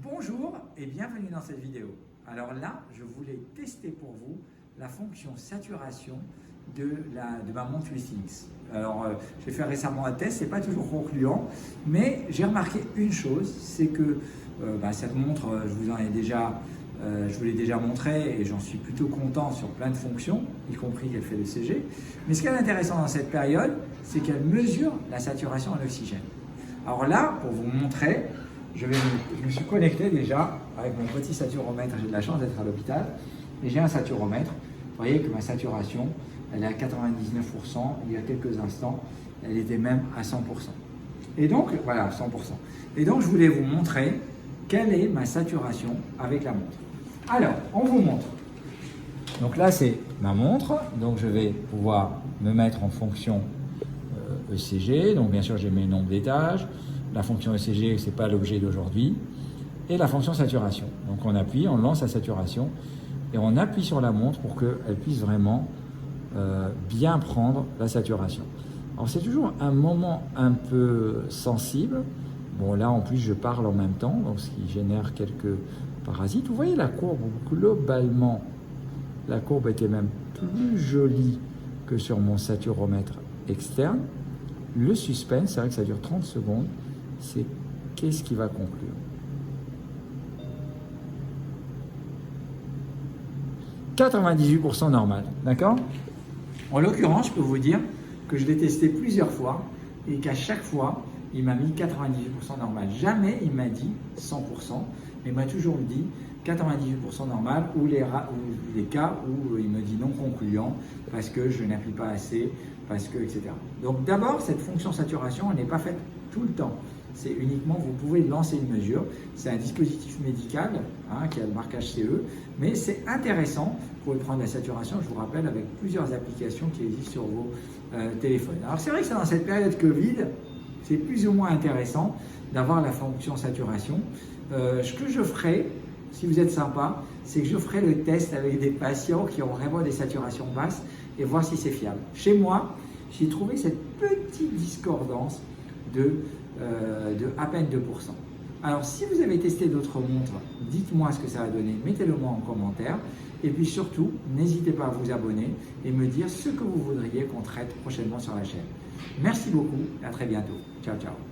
Bonjour et bienvenue dans cette vidéo. Alors là, je voulais tester pour vous la fonction saturation de ma montre Withings. Alors, j'ai fait récemment un test, c'est pas toujours concluant, mais j'ai remarqué une chose, c'est que cette montre, je vous l'ai déjà montré et j'en suis plutôt content sur plein de fonctions, y compris qu'elle fait le CG. Mais ce qui est intéressant dans cette période, c'est qu'elle mesure la saturation en oxygène. Alors là, pour vous montrer, je me suis connecté déjà avec mon petit saturomètre. J'ai de la chance d'être à l'hôpital et j'ai un saturomètre. Vous voyez que ma saturation, elle est à 99%. Il y a quelques instants, elle était même à 100%. Et donc, voilà, 100%. Et donc, je voulais vous montrer quelle est ma saturation avec la montre. Alors, on vous montre. Donc là, c'est ma montre. Donc, je vais pouvoir me mettre en fonction ECG. Donc, bien sûr, j'ai mes nombres d'étages. La fonction ECG, ce n'est pas l'objet d'aujourd'hui. Et la fonction saturation. Donc, on appuie, on lance la saturation et on appuie sur la montre pour qu'elle puisse vraiment bien prendre la saturation. Alors, c'est toujours un moment un peu sensible. Bon, là, en plus, je parle en même temps, donc ce qui génère quelques parasites. Vous voyez la courbe, globalement, la courbe était même plus jolie que sur mon saturomètre externe. Le suspense, c'est vrai que ça dure 30 secondes, c'est qu'est-ce qui va conclure. « 98% normal, d'accord? En l'occurrence, je peux vous dire que je l'ai testé plusieurs fois et qu'à chaque fois, il m'a mis 98% normal. Jamais il m'a dit 100%, mais il m'a toujours dit 98% normal ou les cas où il me dit non concluant parce que je n'appuie pas assez, parce que, etc. Donc d'abord, cette fonction saturation, elle n'est pas faite tout le temps. C'est uniquement, vous pouvez lancer une mesure. C'est un dispositif médical qui a le marquage CE, mais c'est intéressant. Vous pouvez prendre la saturation, je vous rappelle, avec plusieurs applications qui existent sur vos téléphones. Alors c'est vrai que c'est dans cette période Covid, c'est plus ou moins intéressant d'avoir la fonction saturation. Ce que je ferai, si vous êtes sympa, c'est que je ferai le test avec des patients qui ont vraiment des saturations basses et voir si c'est fiable. Chez moi, j'ai trouvé cette petite discordance de à peine 2%. Alors, si vous avez testé d'autres montres, dites-moi ce que ça va donner, mettez-le-moi en commentaire. Et puis surtout, n'hésitez pas à vous abonner et me dire ce que vous voudriez qu'on traite prochainement sur la chaîne. Merci beaucoup et à très bientôt. Ciao, ciao.